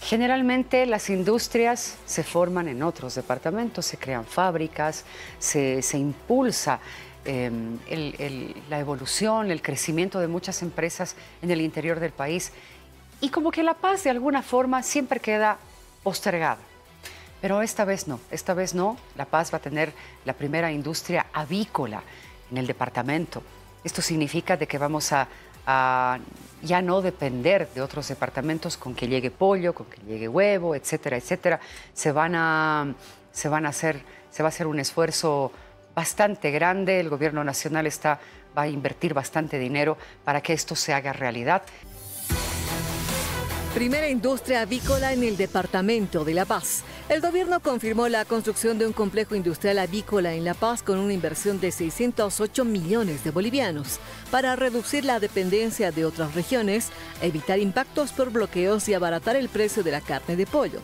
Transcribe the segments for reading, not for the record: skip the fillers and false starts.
Generalmente las industrias se forman en otros departamentos, se crean fábricas, se impulsa la evolución, el crecimiento de muchas empresas en el interior del país. Y como que La Paz de alguna forma siempre queda postergada. Pero esta vez no. La Paz va a tener la primera industria avícola en el departamento. Esto significa de que vamos a ya no depender de otros departamentos con que llegue pollo, con que llegue huevo, etcétera, etcétera. Se va a hacer un esfuerzo bastante grande. El gobierno nacional va a invertir bastante dinero para que esto se haga realidad. Primera industria avícola en el departamento de La Paz. El gobierno confirmó la construcción de un complejo industrial avícola en La Paz con una inversión de 608 millones de bolivianos para reducir la dependencia de otras regiones, evitar impactos por bloqueos y abaratar el precio de la carne de pollo.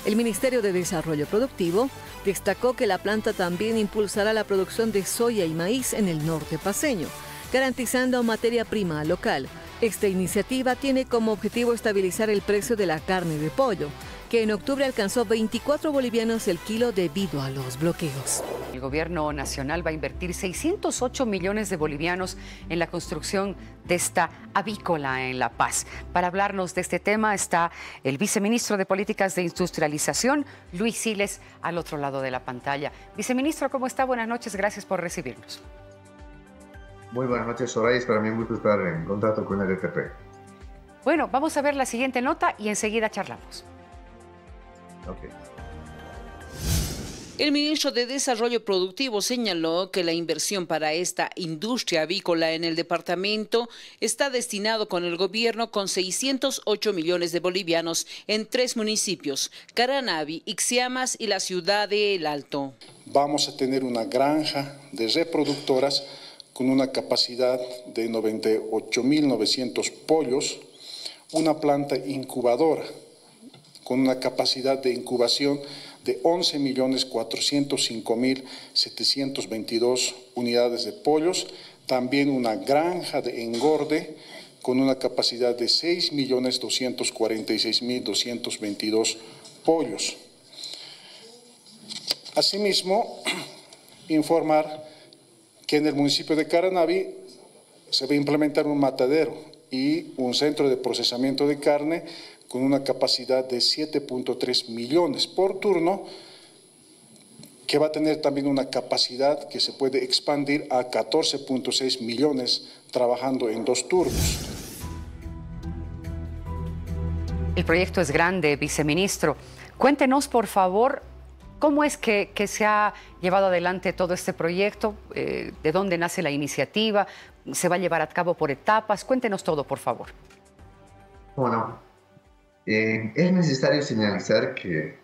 El Ministerio de Desarrollo Productivo destacó que la planta también impulsará la producción de soya y maíz en el norte paceño, garantizando materia prima local. Esta iniciativa tiene como objetivo estabilizar el precio de la carne de pollo, que en octubre alcanzó 24 bolivianos el kilo debido a los bloqueos. El gobierno nacional va a invertir 608 millones de bolivianos en la construcción de esta avícola en La Paz. Para hablarnos de este tema está el viceministro de Políticas de Industrialización, Luis Siles, al otro lado de la pantalla. Viceministro, ¿cómo está? Buenas noches, gracias por recibirnos. Muy buenas noches, Soraya. Es para mí un gusto estar en contacto con el ETP. Bueno, vamos a ver la siguiente nota y enseguida charlamos. Okay. El ministro de Desarrollo Productivo señaló que la inversión para esta industria avícola en el departamento está destinado con el gobierno con 608 millones de bolivianos en 3 municipios, Caranavi, Ixiamas y la ciudad de El Alto. Vamos a tener una granja de reproductoras con una capacidad de 98.900 pollos, una planta incubadora con una capacidad de incubación de 11.405.722 unidades de pollos, también una granja de engorde con una capacidad de 6.246.222 pollos. Asimismo, informar que en el municipio de Caranavi se va a implementar un matadero y un centro de procesamiento de carne con una capacidad de 7.3 millones por turno, que va a tener también una capacidad que se puede expandir a 14.6 millones trabajando en 2 turnos. El proyecto es grande, viceministro. Cuéntenos, por favor, ¿cómo es que se ha llevado adelante todo este proyecto? ¿De dónde nace la iniciativa? ¿Se va a llevar a cabo por etapas? Cuéntenos todo, por favor. Bueno, es necesario señalizar que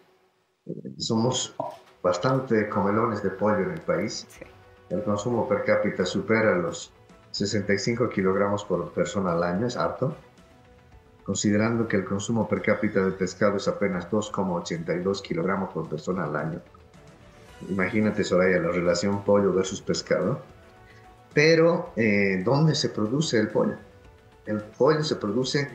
somos bastante comelones de pollo en el país. Sí. El consumo per cápita supera los 65 kilogramos por persona al año, es harto. Considerando que el consumo per cápita de pescado es apenas 2,82 kilogramos por persona al año. Imagínate, Soraya, la relación pollo versus pescado. Pero, ¿dónde se produce el pollo? El pollo se produce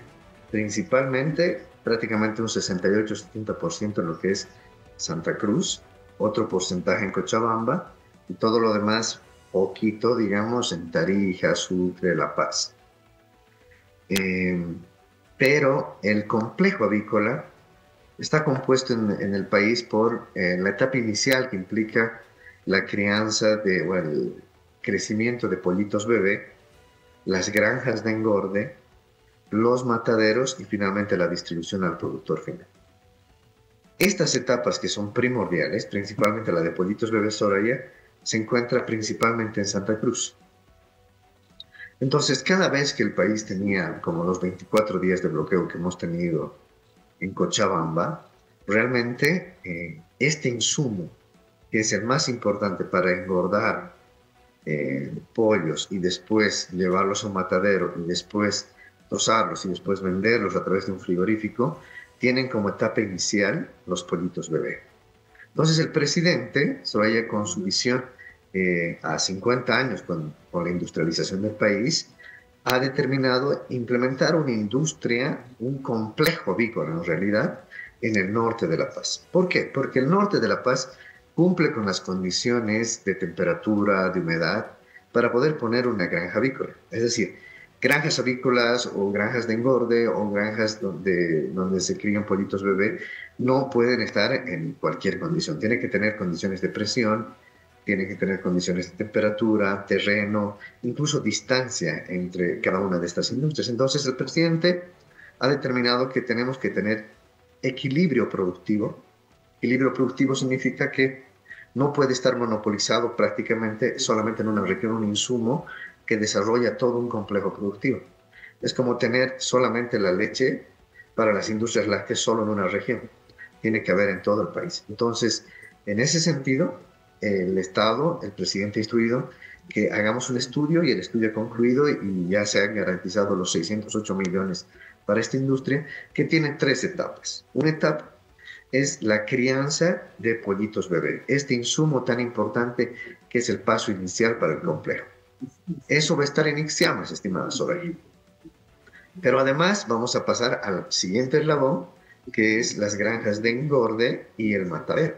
principalmente, prácticamente un 68-70% en lo que es Santa Cruz, otro porcentaje en Cochabamba y todo lo demás, poquito, digamos, en Tarija, Sucre, La Paz. Pero el complejo avícola está compuesto en el país por la etapa inicial que implica la crianza o el crecimiento de pollitos bebé, las granjas de engorde, los mataderos y finalmente la distribución al productor final. Estas etapas que son primordiales, principalmente la de pollitos bebés, Soraya, se encuentra principalmente en Santa Cruz. Entonces, cada vez que el país tenía como los 24 días de bloqueo que hemos tenido en Cochabamba, realmente este insumo, que es el más importante para engordar pollos y después llevarlos a un matadero y después tosarlos y después venderlos a través de un frigorífico, tienen como etapa inicial los pollitos bebé. Entonces el presidente, Soraya, con su visión a 50 años con la industrialización del país, ha determinado implementar una industria, un complejo avícola en realidad, en el norte de La Paz. ¿Por qué? Porque el norte de La Paz cumple con las condiciones de temperatura, de humedad, para poder poner una granja avícola. Es decir, granjas avícolas o granjas de engorde o granjas donde se crían pollitos bebé no pueden estar en cualquier condición. Tienen que tener condiciones de presión, tienen que tener condiciones de temperatura, terreno, incluso distancia entre cada una de estas industrias. Entonces el presidente ha determinado que tenemos que tener equilibrio productivo. Equilibrio productivo significa que no puede estar monopolizado prácticamente solamente en una región un insumo que desarrolla todo un complejo productivo. Es como tener solamente la leche para las industrias lácteas solo en una región. Tiene que haber en todo el país. Entonces, en ese sentido, el Estado, el presidente ha instruido que hagamos un estudio y el estudio ha concluido y ya se han garantizado los 608 millones para esta industria, que tiene 3 etapas. Una etapa es la crianza de pollitos bebé, este insumo tan importante que es el paso inicial para el complejo. Eso va a estar en Ixiamas, estimada Soraya. Pero además vamos a pasar al siguiente eslabón, que es las granjas de engorde y el matadero.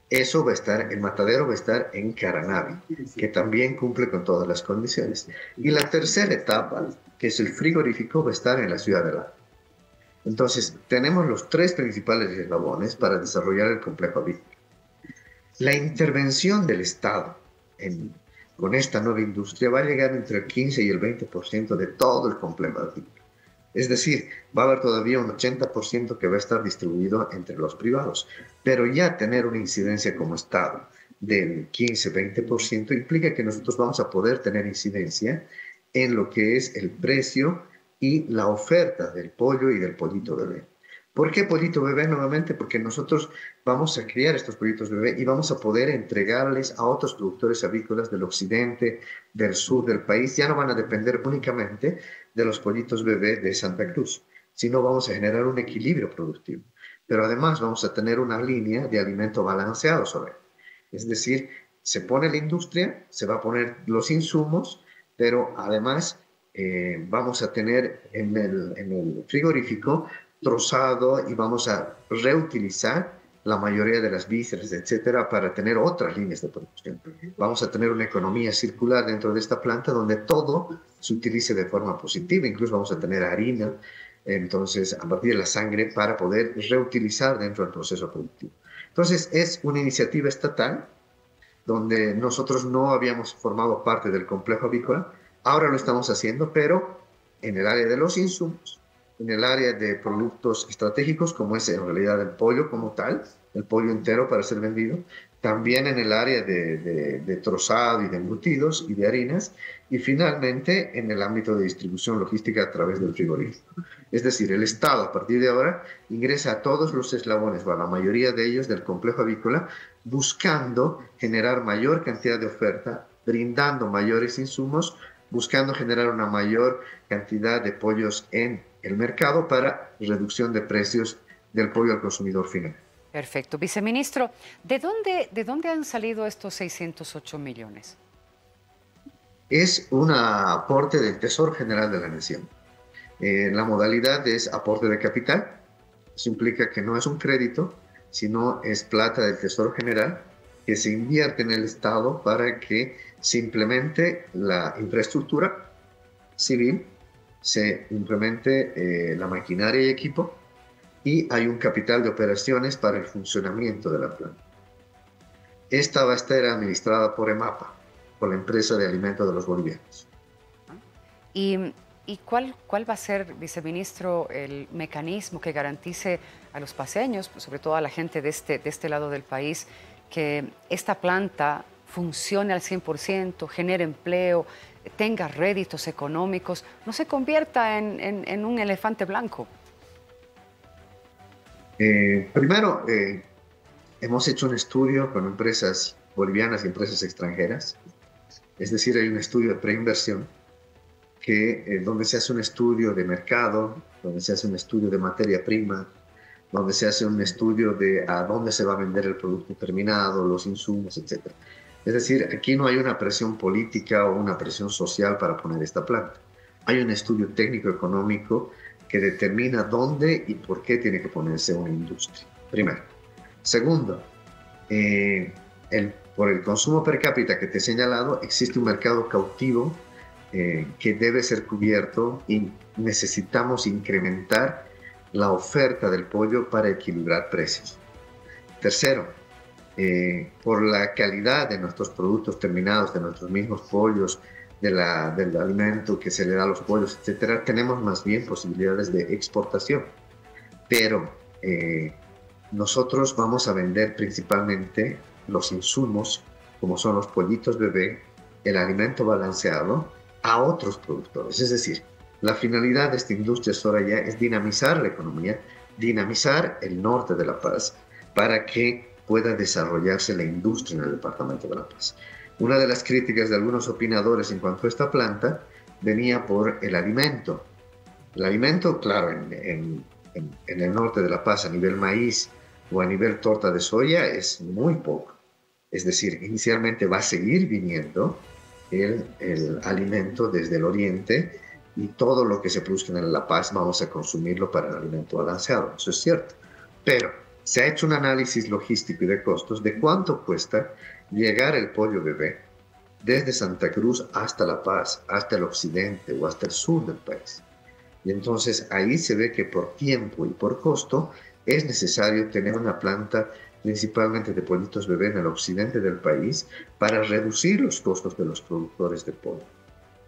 Eso va a estar, el matadero va a estar en Caranavi, que también cumple con todas las condiciones. Y la tercera etapa, que es el frigorífico, va a estar en la ciudad de La. Entonces, tenemos los 3 principales eslabones para desarrollar el complejo avícola. La intervención del Estado con esta nueva industria va a llegar entre el 15 y el 20% de todo el complejo avícola. Es decir, va a haber todavía un 80% que va a estar distribuido entre los privados. Pero ya tener una incidencia como Estado del 15-20% implica que nosotros vamos a poder tener incidencia en lo que es el precio y la oferta del pollo y del pollito bebé. ¿Por qué pollito bebé? Nuevamente porque nosotros vamos a criar estos pollitos bebé y vamos a poder entregarles a otros productores avícolas del occidente, del sur del país. Ya no van a depender únicamente de los pollitos bebé de Santa Cruz, sino vamos a generar un equilibrio productivo. Pero además vamos a tener una línea de alimento balanceado sobre él. Es decir, se pone la industria, se va a poner los insumos, pero además vamos a tener en el frigorífico trozado y vamos a reutilizar la mayoría de las vísceras, etcétera, para tener otras líneas de producción. Vamos a tener una economía circular dentro de esta planta donde todo se utilice de forma positiva. Incluso vamos a tener harina, entonces, a partir de la sangre, para poder reutilizar dentro del proceso productivo. Entonces, es una iniciativa estatal donde nosotros no habíamos formado parte del complejo avícola. Ahora lo estamos haciendo, pero en el área de los insumos, en el área de productos estratégicos, como es en realidad el pollo como tal, el pollo entero para ser vendido, también en el área de trozado y de embutidos y de harinas, y finalmente en el ámbito de distribución logística a través del frigorífico. Es decir, el Estado a partir de ahora ingresa a todos los eslabones, o a la mayoría de ellos del complejo avícola, buscando generar mayor cantidad de oferta, brindando mayores insumos, buscando generar una mayor cantidad de pollos en el mercado para reducción de precios del pollo al consumidor final. Perfecto. Viceministro, ¿de dónde han salido estos 608 millones? Es un aporte del Tesoro General de la Nación. La modalidad es aporte de capital. Eso implica que no es un crédito, sino es plata del Tesoro General que se invierte en el Estado para que se implemente la infraestructura civil, se implemente la maquinaria y equipo, y hay un capital de operaciones para el funcionamiento de la planta. Esta va a estar administrada por EMAPA, por la empresa de alimentos de los bolivianos. ¿Y cuál va a ser, viceministro, el mecanismo que garantice a los paceños, sobre todo a la gente de este lado del país, que esta planta funcione al 100%, genere empleo, tenga réditos económicos, no se convierta en un elefante blanco? Primero, hemos hecho un estudio con empresas bolivianas y empresas extranjeras. Es decir, hay un estudio de preinversión donde se hace un estudio de mercado, donde se hace un estudio de materia prima, donde se hace un estudio de a dónde se va a vender el producto terminado, los insumos, etc. Es decir, aquí no hay una presión política o una presión social para poner esta planta. Hay un estudio técnico-económico que determina dónde y por qué tiene que ponerse una industria, primero. Segundo, por el consumo per cápita que te he señalado, existe un mercado cautivo que debe ser cubierto y necesitamos incrementar la oferta del pollo para equilibrar precios. Tercero, por la calidad de nuestros productos terminados, de nuestros mismos pollos, del alimento que se le da a los pollos, etcétera, tenemos más bien posibilidades de exportación. Pero nosotros vamos a vender principalmente los insumos, como son los pollitos bebé, el alimento balanceado, a otros productores. Es decir, la finalidad de esta industria, Soraya, es dinamizar la economía, dinamizar el norte de La Paz, para que pueda desarrollarse la industria en el departamento de La Paz. Una de las críticas de algunos opinadores en cuanto a esta planta venía por el alimento. El alimento, claro, en el norte de La Paz, a nivel maíz o a nivel torta de soya, es muy poco. Es decir, inicialmente va a seguir viniendo el alimento desde el oriente y todo lo que se produzca en La Paz vamos a consumirlo para el alimento balanceado. Eso es cierto. Pero se ha hecho un análisis logístico y de costos de cuánto cuesta llegar el pollo bebé desde Santa Cruz hasta La Paz, hasta el occidente o hasta el sur del país. Y entonces ahí se ve que por tiempo y por costo es necesario tener una planta principalmente de pollitos bebé en el occidente del país para reducir los costos de los productores de pollo.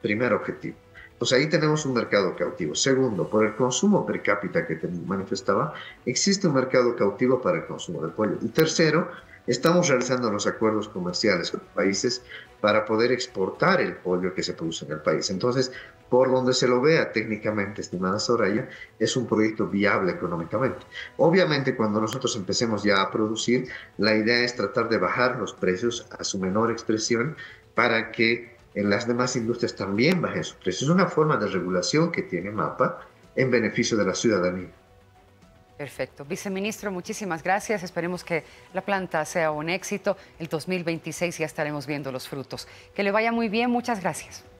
Primer objetivo. Pues ahí tenemos un mercado cautivo. Segundo, por el consumo per cápita que te manifestaba, existe un mercado cautivo para el consumo de pollo. Y tercero, estamos realizando los acuerdos comerciales con países para poder exportar el pollo que se produce en el país. Entonces, por donde se lo vea técnicamente, estimada Soraya, es un proyecto viable económicamente. Obviamente, cuando nosotros empecemos ya a producir, la idea es tratar de bajar los precios a su menor expresión para que en las demás industrias también bajen sus precios. Es una forma de regulación que tiene MAPA en beneficio de la ciudadanía. Perfecto. Viceministro, muchísimas gracias. Esperemos que la planta sea un éxito. El 2026 ya estaremos viendo los frutos. Que le vaya muy bien. Muchas gracias.